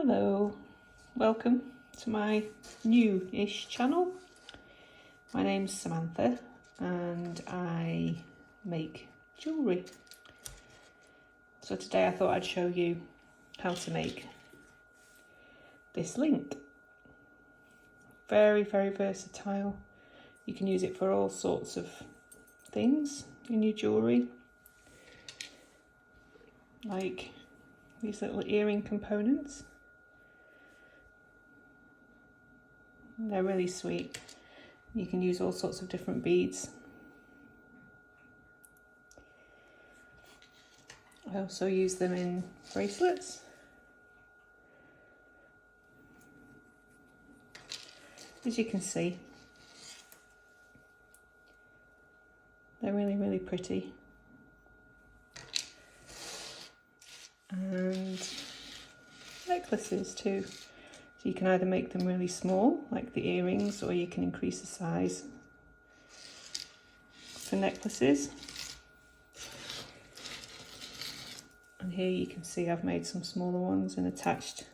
Hello, welcome to my new-ish channel. My name's Samantha and I make jewellery. So today I thought I'd show you how to make this link. Very, very versatile. You can use it for all sorts of things in your jewellery, like these little earring components. They're really sweet. You can use all sorts of different beads. I also use them in bracelets. As you can see, they're really, really pretty. And necklaces too. So you can either make them really small, like the earrings, or you can increase the size for necklaces. And here you can see I've made some smaller ones and attached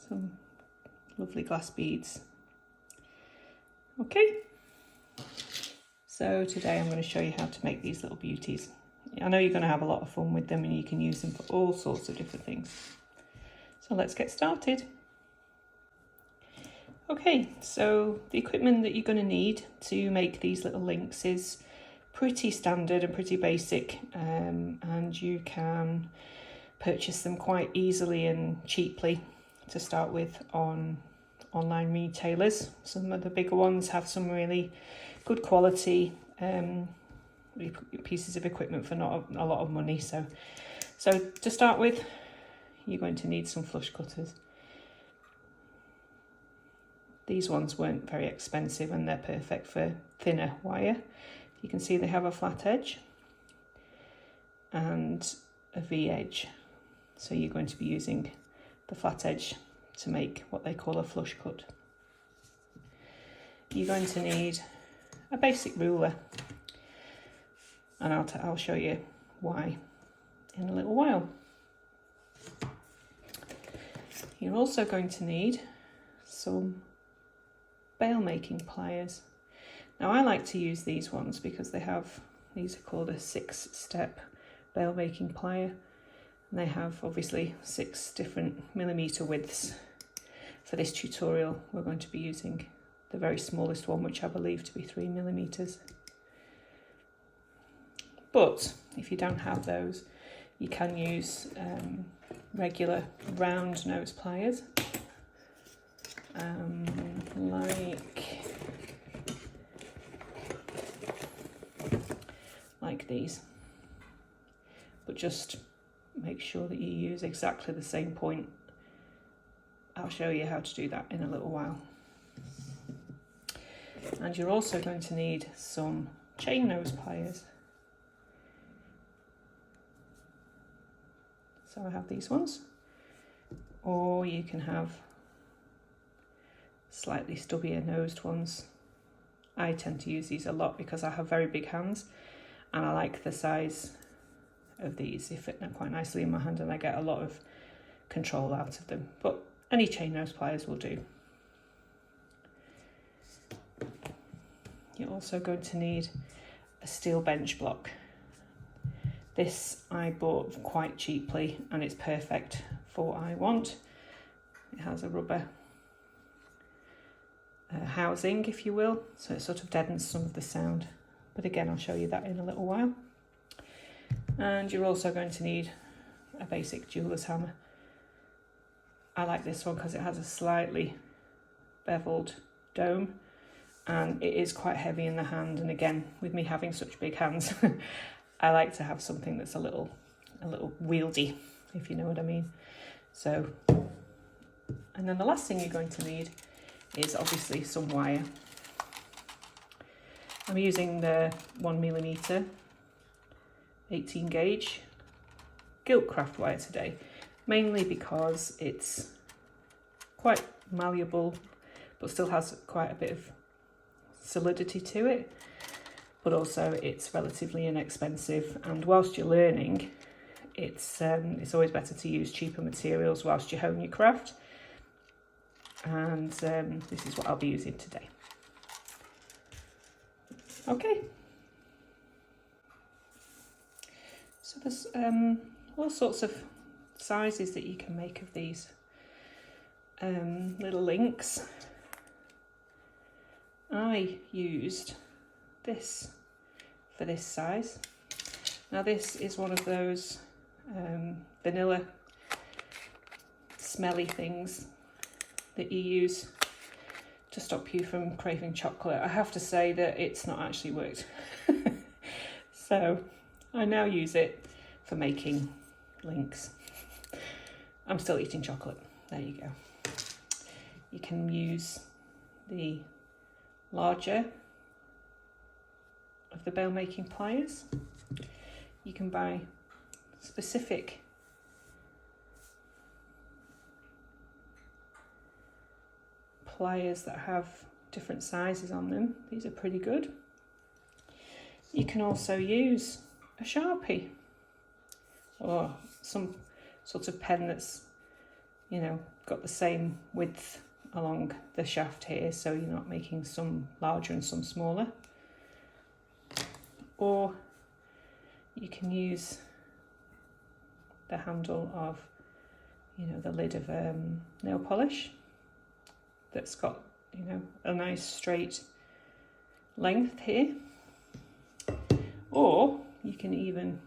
some lovely glass beads. Okay, so today I'm going to show you how to make these little beauties. I know you're going to have a lot of fun with them and you can use them for all sorts of different things. So let's get started. Okay, so the equipment that you're going to need to make these little links is pretty standard and pretty basic, and you can purchase them quite easily and cheaply to start with on online retailers. Some of the bigger ones have some really good quality pieces of equipment for not a lot of money. So to start with, you're going to need some flush cutters. These ones weren't very expensive and they're perfect for thinner wire. You can see they have a flat edge and a V edge. So you're going to be using the flat edge to make what they call a flush cut. You're going to need a basic ruler, and I'll show you why in a little while. You're also going to need some bail making pliers. Now I like to use these ones because these are called a 6-step bail making plier, and they have obviously 6 different millimeter widths. For this tutorial we're going to be using the very smallest one, which I believe to be 3 millimeters. But if you don't have those, you can use regular round nose pliers, like these, but just make sure that you use exactly the same point. I'll show you how to do that in a little while. And you're also going to need some chain nose pliers. So I have these ones, or you can have slightly stubbier nosed ones. I tend to use these a lot because I have very big hands and I like the size of these. They fit quite nicely in my hand and I get a lot of control out of them, but any chain nose pliers will do. You're also going to need a steel bench block. This I bought quite cheaply and it's perfect for what I want. It has a rubber housing, if you will, so it sort of deadens some of the sound. But again, I'll show you that in a little while. And you're also going to need a basic jeweler's hammer. I like this one because it has a slightly beveled dome and it is quite heavy in the hand. And again, with me having such big hands, I like to have something that's a little wieldy, if you know what I mean. So, and then the last thing you're going to need is obviously some wire. I'm using the 1 millimeter 18 gauge gilt craft wire today, mainly because it's quite malleable but still has quite a bit of solidity to it, but also it's relatively inexpensive, and whilst you're learning it's always better to use cheaper materials whilst you hone your craft. And this is what I'll be using today. Okay. So there's all sorts of sizes that you can make of these little links. I used this for this size. Now this is one of those vanilla smelly things that you use to stop you from craving chocolate. I have to say that it's not actually worked. So I now use it for making links. I'm still eating chocolate. There you go. You can use the larger of the bail making pliers. You can buy specific pliers that have different sizes on them. These are pretty good. You can also use a Sharpie or some sort of pen that's, you know, got the same width along the shaft here, so you're not making some larger and some smaller. Or you can use the handle of, you know, the lid of nail polish that's got, you know, a nice straight length here. Or you can even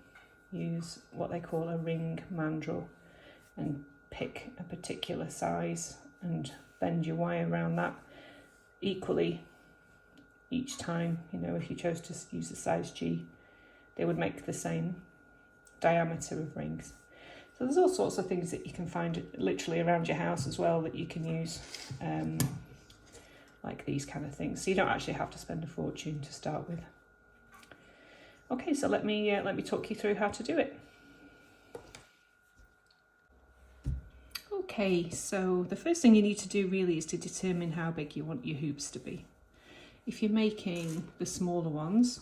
use what they call a ring mandrel and pick a particular size and bend your wire around that equally each time. You know, if you chose to use the size G, they would make the same diameter of rings. So there's all sorts of things that you can find literally around your house as well that you can use, like these kind of things. So you don't actually have to spend a fortune to start with. Okay, so let me talk you through how to do it. Okay, so the first thing you need to do really is to determine how big you want your hoops to be. If you're making the smaller ones,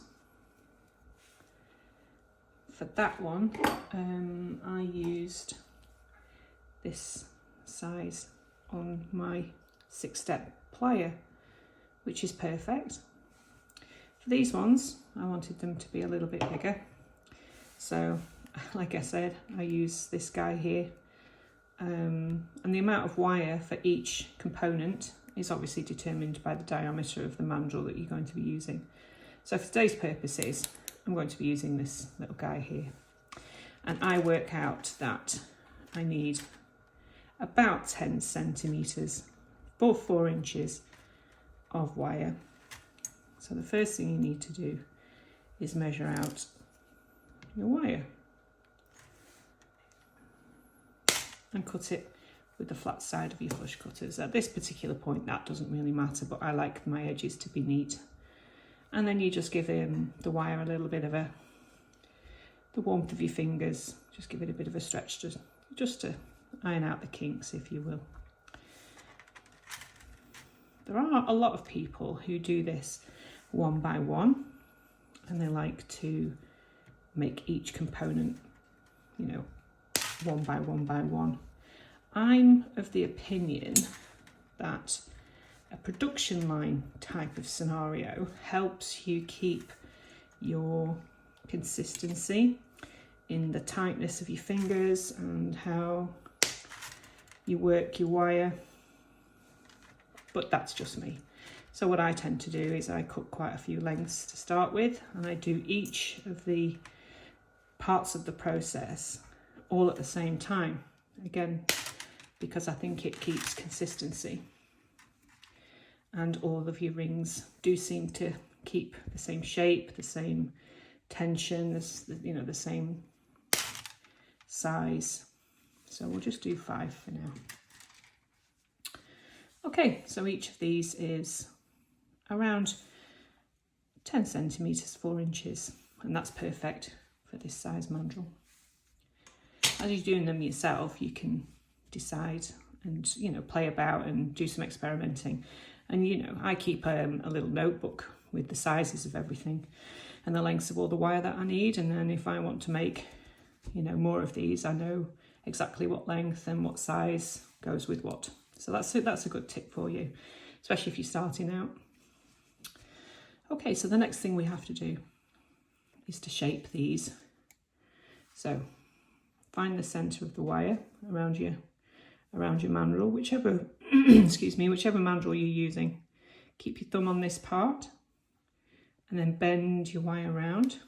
for that one, I used this size on my 6-step plier, which is perfect. For these ones, I wanted them to be a little bit bigger. So, like I said, I use this guy here. And the amount of wire for each component is obviously determined by the diameter of the mandrel that you're going to be using. So for today's purposes, I'm going to be using this little guy here. And I work out that I need about 10 centimetres or 4 inches of wire. So the first thing you need to do is measure out your wire and cut it with the flat side of your flush cutters. At this particular point, that doesn't really matter, but I like my edges to be neat. And then you just give the wire a little bit of the warmth of your fingers, just give it a bit of a stretch just to iron out the kinks, if you will. There are a lot of people who do this one by one, and they like to make each component, you know, one by one by one. I'm of the opinion that a production line type of scenario helps you keep your consistency in the tightness of your fingers and how you work your wire, but that's just me. So what I tend to do is I cut quite a few lengths to start with, and I do each of the parts of the process all at the same time, again because I think it keeps consistency, and all of your rings do seem to keep the same shape, the same tension, the same size. So we'll just do 5 for now. Okay, so each of these is around 10 centimetres, 4 inches, and that's perfect for this size mandrel. As you're doing them yourself, you can decide and, you know, play about and do some experimenting. And, you know, I keep a little notebook with the sizes of everything and the lengths of all the wire that I need. And then if I want to make you know, more of these, I know exactly what length and what size goes with what. So that's a good tip for you, especially if you're starting out. Okay, so the next thing we have to do is to shape these. So find the centre of the wire around your mandrel, whichever excuse me, whichever mandrel you're using. Keep your thumb on this part and then bend your wire around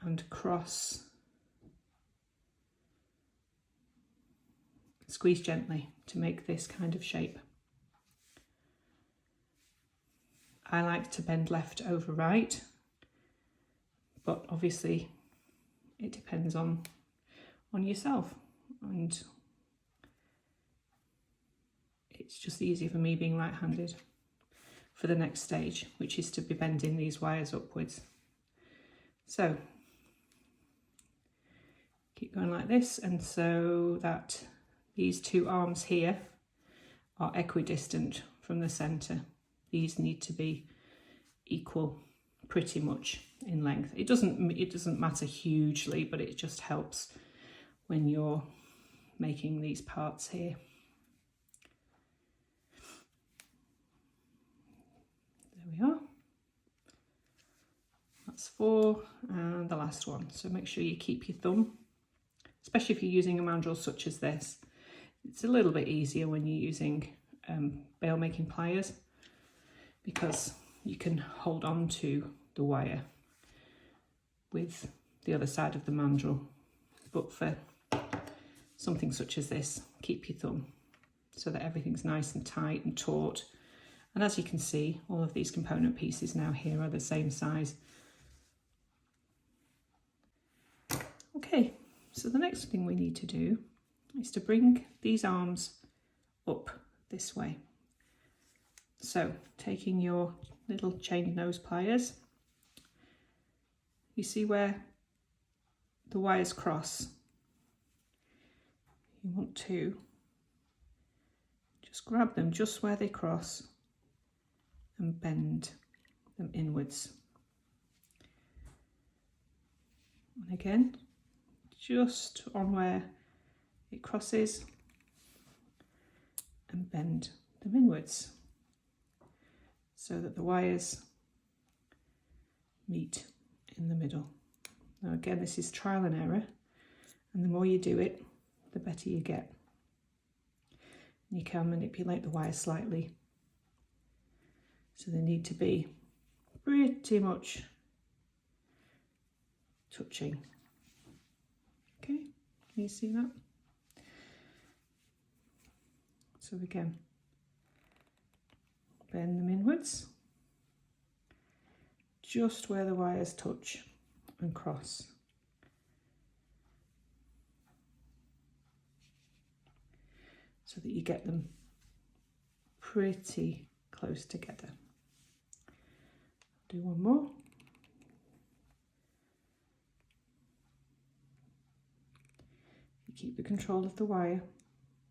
and cross. Squeeze gently to make this kind of shape. I like to bend left over right, but obviously it depends on yourself, and it's just easy for me being right-handed for the next stage, which is to be bending these wires upwards. So keep going like this, and so that these two arms here are equidistant from the centre. These need to be equal pretty much in length. It doesn't matter hugely, but it just helps when you're making these parts here. There we are. That's 4, and the last one. So make sure you keep your thumb, especially if you're using a mandrel such as this. It's a little bit easier when you're using bail making pliers, because you can hold on to the wire with the other side of the mandrel. But for something such as this, keep your thumb so that everything's nice and tight and taut. And as you can see, all of these component pieces now here are the same size. Okay, so the next thing we need to do is to bring these arms up this way. So taking your little chain nose pliers, you see where the wires cross? You want to just grab them just where they cross and bend them inwards. And again, just on where it crosses, and bend them inwards so that the wires meet in the middle. Now again, this is trial and error, and the more you do it, the better you get. You can manipulate the wires slightly, so they need to be pretty much touching. Okay, can you see that? So again, bend them inwards, just where the wires touch and cross. So that you get them pretty close together. Do one more. You keep the control of the wire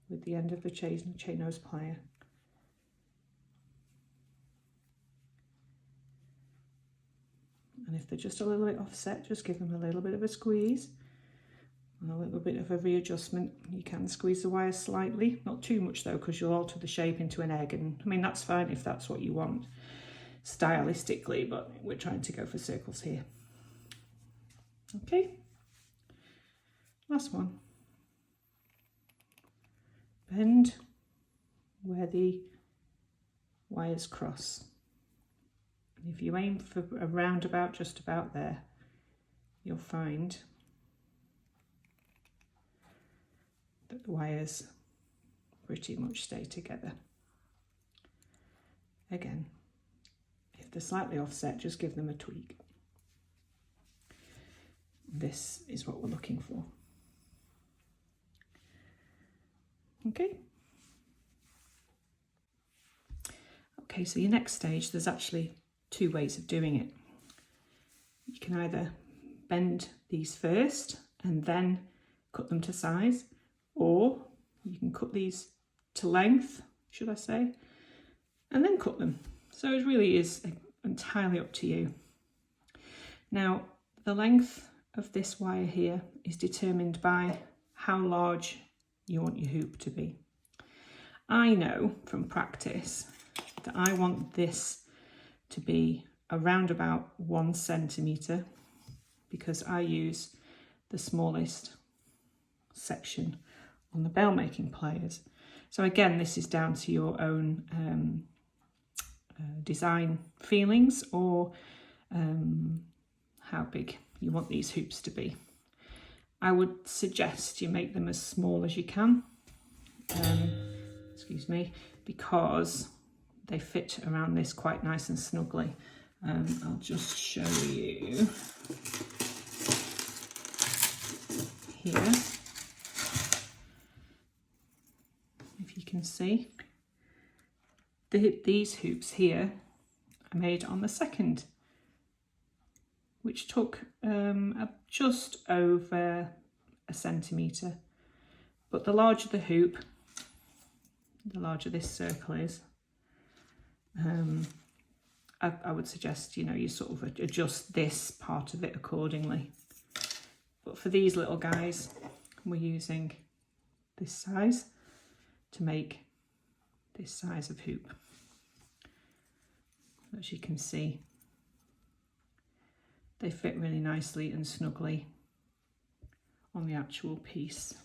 with the end of the chain nose plier. And if they're just a little bit offset, just give them a little bit of a squeeze and a little bit of a readjustment. You can squeeze the wires slightly, not too much though, because you'll alter the shape into an egg, and I mean that's fine if that's what you want stylistically, but we're trying to go for circles here. Okay, last one. Bend where the wires cross. And if you aim for a roundabout just about there, you'll find that the wires pretty much stay together. Again, if they're slightly offset, just give them a tweak. This is what we're looking for. Okay. Okay, so your next stage, there's actually 2 ways of doing it. You can either bend these first and then cut them to size, or you can cut these to length, should I say, and then cut them. So it really is entirely up to you. Now, the length of this wire here is determined by how large you want your hoop to be. I know from practice that I want this to be around about 1 centimetre because I use the smallest section on the bell making pliers. So again, this is down to your own design feelings or how big you want these hoops to be. I would suggest you make them as small as you can, excuse me, because they fit around this quite nice and snugly. I'll just show you here, if you can see. These hoops here are made on the second, which took just over 1 centimetre. But the larger the hoop, the larger this circle is. I would suggest, you know, you sort of adjust this part of it accordingly. But for these little guys, we're using this size to make this size of hoop. As you can see, they fit really nicely and snugly on the actual piece.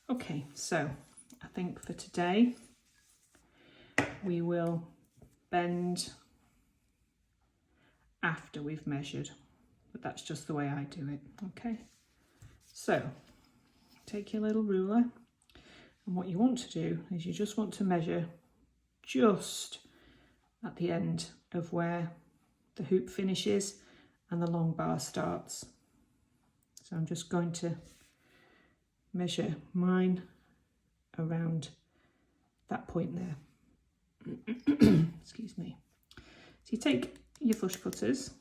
Okay, so I think for today we will bend after we've measured, but that's just the way I do it. Okay, so take your little ruler, and what you want to do is you just want to measure just at the end of where the hoop finishes and the long bar starts. So I'm just going to measure mine around that point there. Excuse me. So you take your flush cutters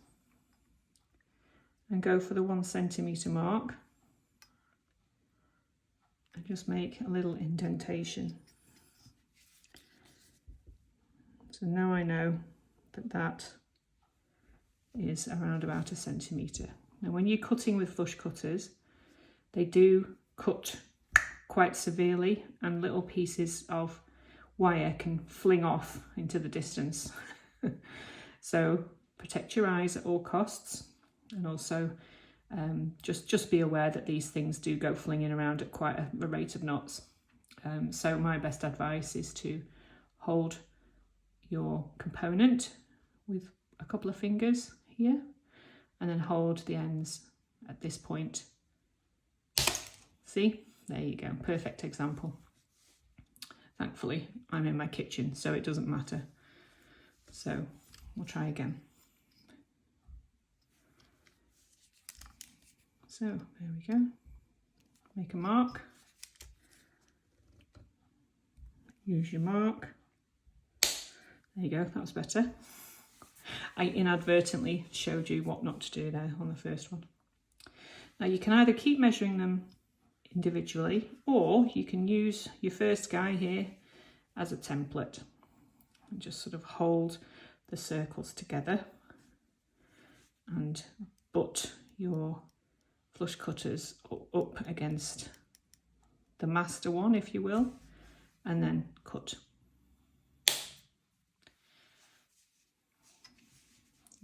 and go for the 1 centimetre mark and just make a little indentation. So now I know that that is around about 1 centimetre. Now when you're cutting with flush cutters, they do cut quite severely and little pieces of wire can fling off into the distance. So protect your eyes at all costs, and also just be aware that these things do go flinging around at quite a rate of knots. So my best advice is to hold your component with a couple of fingers here and then hold the ends at this point. See, there you go, perfect example. Thankfully I'm in my kitchen, so it doesn't matter. So we'll try again. So there we go, make a mark, use your mark. There you go, that was better. I inadvertently showed you what not to do there on the first one. Now you can either keep measuring them individually, or you can use your first guy here as a template and just sort of hold the circles together and butt your flush cutters up against the master one, if you will, and then cut.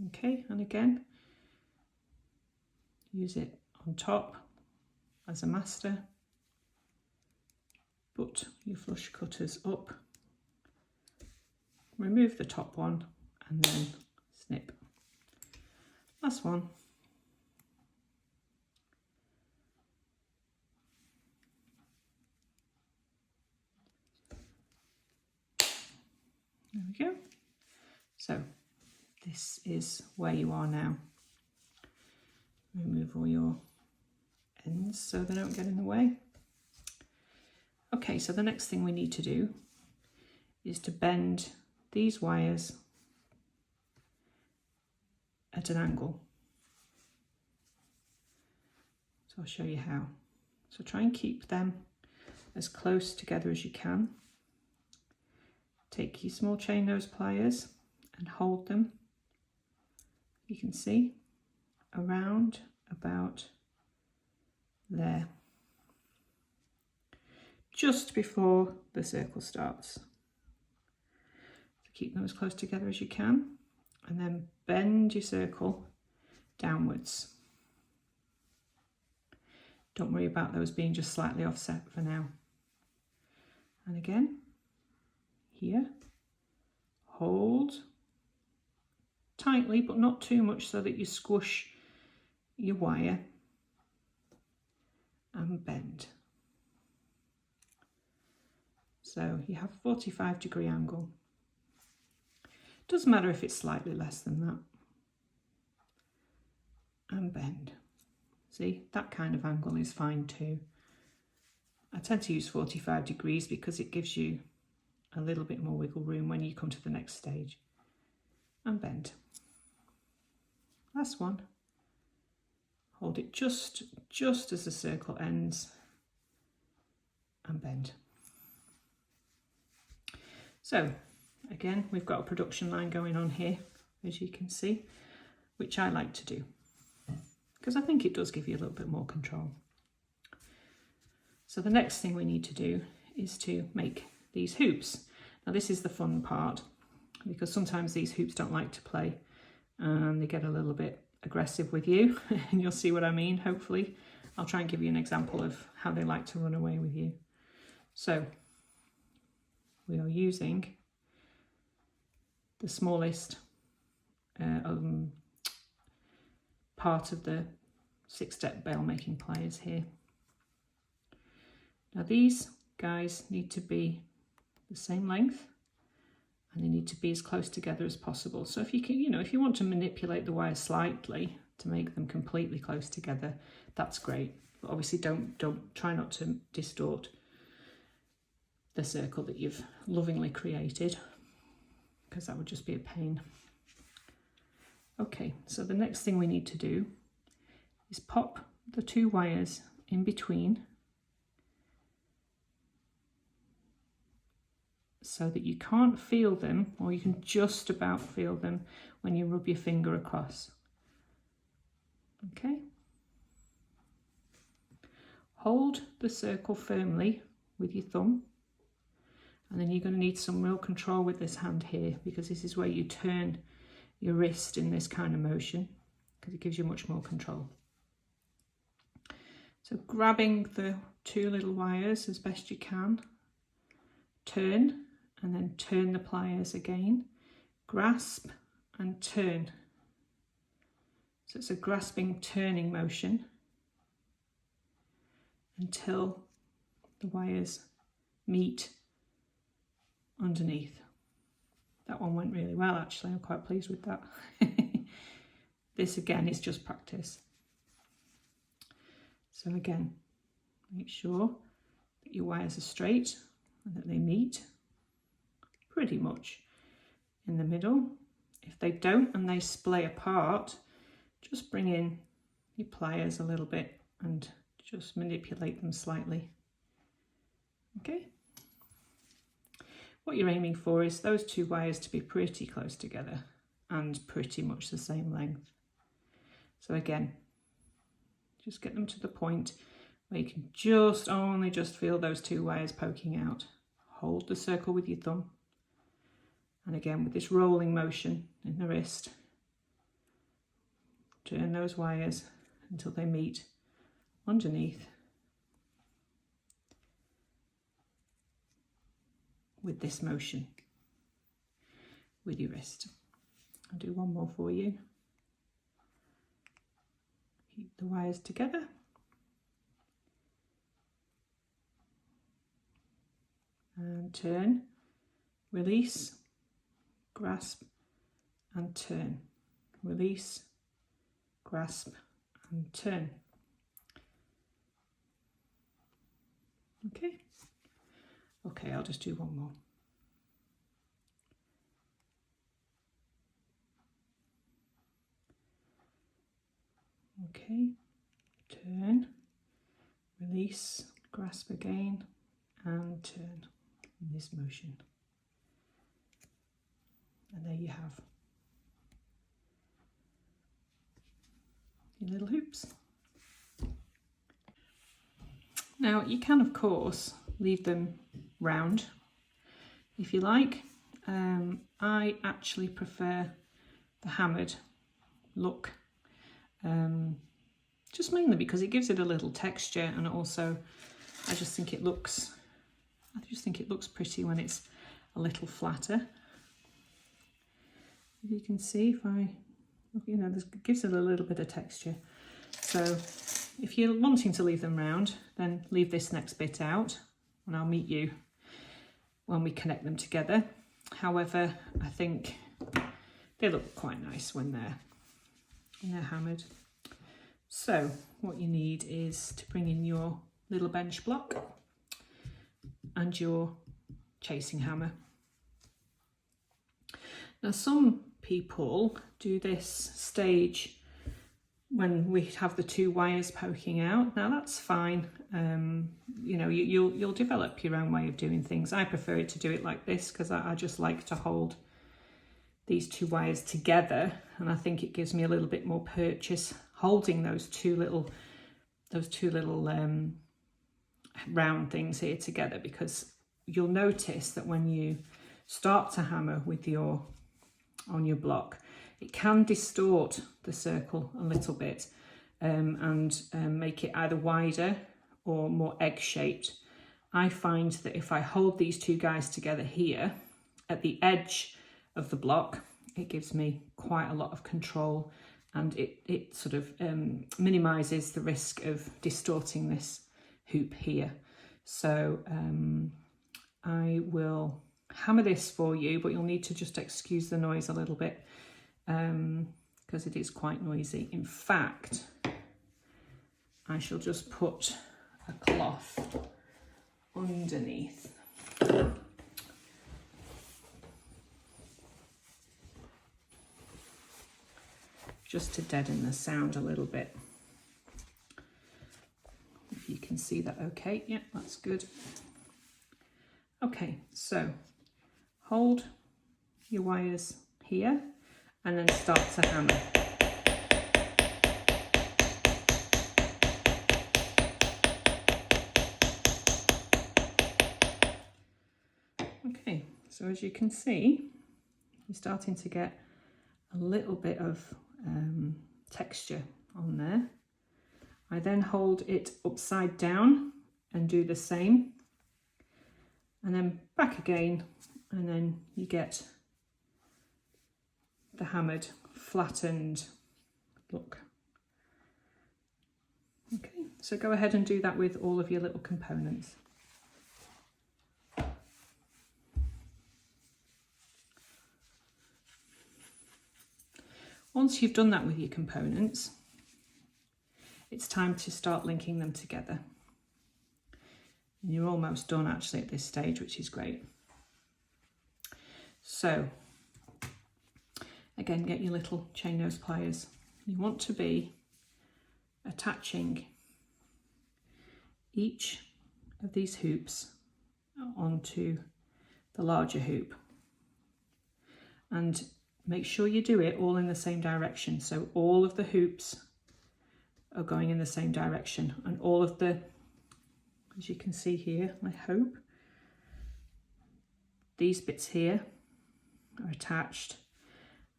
Okay, and again, use it on top as a master, butt your flush cutters up, remove the top one, and then snip. Last one. There we go. So this is where you are now. Remove all your ends so they don't get in the way. Okay, so the next thing we need to do is to bend these wires at an angle. So I'll show you how. So try and keep them as close together as you can. Take your small chain nose pliers and hold them, you can see, around about there, just before the circle starts. So keep them as close together as you can, and then bend your circle downwards. Don't worry about those being just slightly offset for now. And again, here, hold tightly, but not too much so that you squish your wire, and bend. So you have a 45-degree angle. Doesn't matter if it's slightly less than that. And bend. See, that kind of angle is fine too. I tend to use 45 degrees because it gives you a little bit more wiggle room when you come to the next stage. And bend. Last one. Hold it just as the circle ends, and bend. So again, we've got a production line going on here, as you can see, which I like to do because I think it does give you a little bit more control. So the next thing we need to do is to make these hoops. Now this is the fun part, because sometimes these hoops don't like to play and they get a little bit aggressive with you, and you'll see what I mean, hopefully. I'll try and give you an example of how they like to run away with you. So we are using the smallest part of the 6-step bail making pliers here. Now these guys need to be the same length, and they need to be as close together as possible. So if you can, if you want to manipulate the wires slightly to make them completely close together, that's great. But obviously don't try not to distort the circle that you've lovingly created, because that would just be a pain. Okay, so the next thing we need to do is pop the 2 wires in between, so that you can't feel them, or you can just about feel them when you rub your finger across. Okay. Hold the circle firmly with your thumb, and then you're going to need some real control with this hand here, because this is where you turn your wrist in this kind of motion, because it gives you much more control. So grabbing the 2 little wires as best you can, turn, and then turn the pliers again, grasp and turn. So it's a grasping, turning motion until the wires meet underneath. That one went really well, actually. I'm quite pleased with that. This again is just practice. So again, make sure that your wires are straight and that they meet pretty much in the middle. If they don't and they splay apart, just bring in your pliers a little bit and just manipulate them slightly. Okay. What you're aiming for is those 2 wires to be pretty close together and pretty much the same length. So again, just get them to the point where you can only just feel those 2 wires poking out. Hold the circle with your thumb. And again, with this rolling motion in the wrist, turn those wires until they meet underneath with this motion with your wrist. I'll do one more for you. Keep the wires together. And turn, release, grasp and turn, release, grasp and turn. Okay, I'll just do one more. Okay, turn, release, grasp again and turn in this motion. And there you have your little hoops. Now you can of course leave them round if you like. I actually prefer the hammered look, just mainly because it gives it a little texture, and also I just think it looks pretty when it's a little flatter. If you can see, if I, you know, this gives it a little bit of texture. So if you're wanting to leave them round, then leave this next bit out, and I'll meet you when we connect them together. However, I think they look quite nice when they're hammered. So what you need is to bring in your little bench block and your chasing hammer. Now some people do this stage when we have the two wires poking out. Now that's fine. You know, you'll develop your own way of doing things. I prefer to do it like this because I just like to hold these two wires together, and I think it gives me a little bit more purchase holding those two little round things here together, because you'll notice that when you start to hammer with on your block, it can distort the circle a little bit, and make it either wider or more egg-shaped. I find that if I hold these two guys together here at the edge of the block, it gives me quite a lot of control, and it sort of minimises the risk of distorting this hoop here. So I will hammer this for you, but you'll need to just excuse the noise a little bit, because it is quite noisy. In fact, I shall just put a cloth underneath. Just to deaden the sound a little bit. If you can see that okay, yeah, that's good. Okay, so hold your wires here and then start to hammer. Okay, so as you can see, you're starting to get a little bit of texture on there. I then hold it upside down and do the same, and then back again, and then you get the hammered, flattened look. Okay, so go ahead and do that with all of your little components. Once you've done that with your components, it's time to start linking them together. And you're almost done actually at this stage, which is great. So, again, get your little chain nose pliers. You want to be attaching each of these hoops onto the larger hoop. And make sure you do it all in the same direction. So all of the hoops are going in the same direction, and all of the, as you can see here, I hope, these bits here are attached.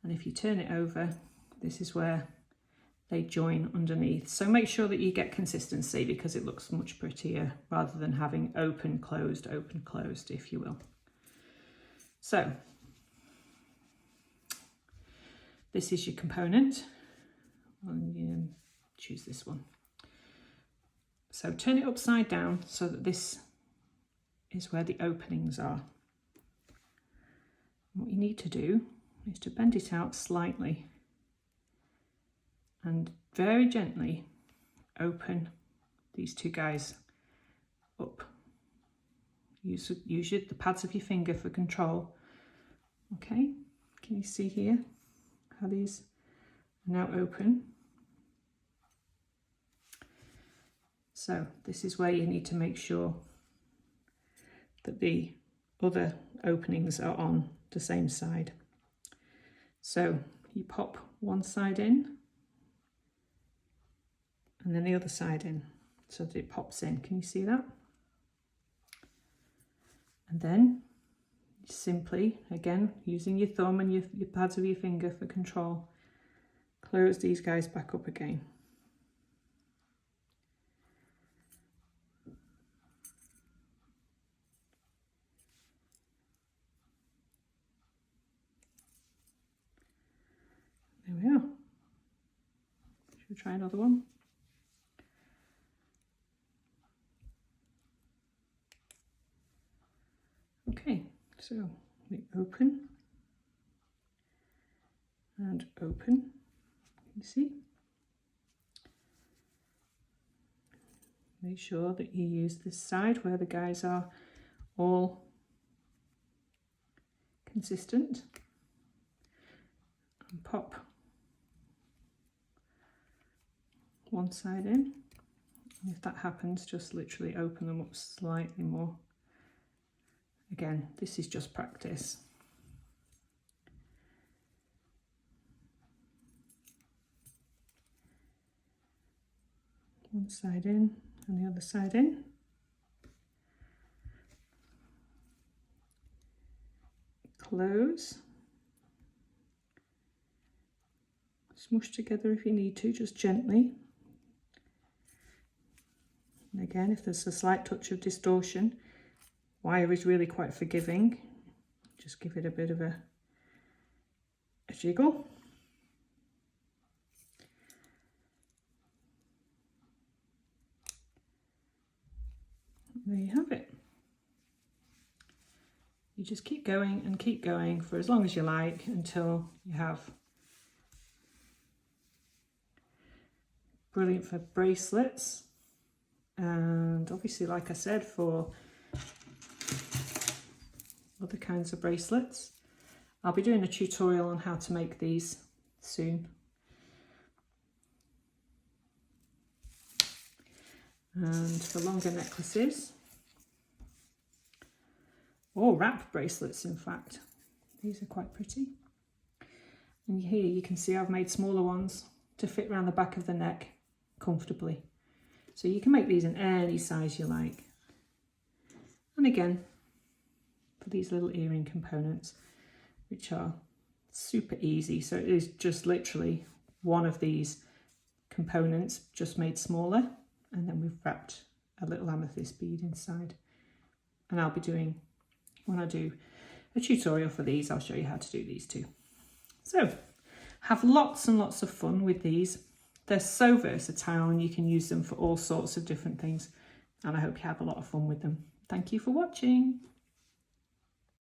And if you turn it over, this is where they join underneath. So make sure that you get consistency, because it looks much prettier rather than having open, closed, if you will. So this is your component, and you choose this one. So turn it upside down so that this is where the openings are. And what you need to do is to bend it out slightly and very gently open these two guys up. Use the pads of your finger for control. Okay, can you see here how these are now open? So this is where you need to make sure that the other openings are on the same side. So you pop one side in and then the other side in so that it pops in. Can you see that? And then simply, again, using your thumb and your pads of your finger for control, close these guys back up again. There we are. Should we try another one? Okay, so we open and open, you see? Make sure that you use this side where the guys are all consistent, and pop one side in. And if that happens, just literally open them up slightly more. Again, this is just practice. One side in and the other side in. Close. Smush together if you need to, just gently. And again, if there's a slight touch of distortion, wire is really quite forgiving. Just give it a bit of a jiggle. There you have it. You just keep going and keep going for as long as you like until you have brilliant for bracelets, and obviously, like I said, for other kinds of bracelets. I'll be doing a tutorial on how to make these soon. And for longer necklaces, or wrap bracelets in fact, these are quite pretty. And here you can see I've made smaller ones to fit around the back of the neck comfortably. So you can make these in any size you like. And again, for these little earring components, which are super easy. So it is just literally one of these components just made smaller, and then we've wrapped a little amethyst bead inside. And I'll be doing, when I do a tutorial for these, I'll show you how to do these too. So have lots and lots of fun with these. They're so versatile and you can use them for all sorts of different things. And I hope you have a lot of fun with them. Thank you for watching.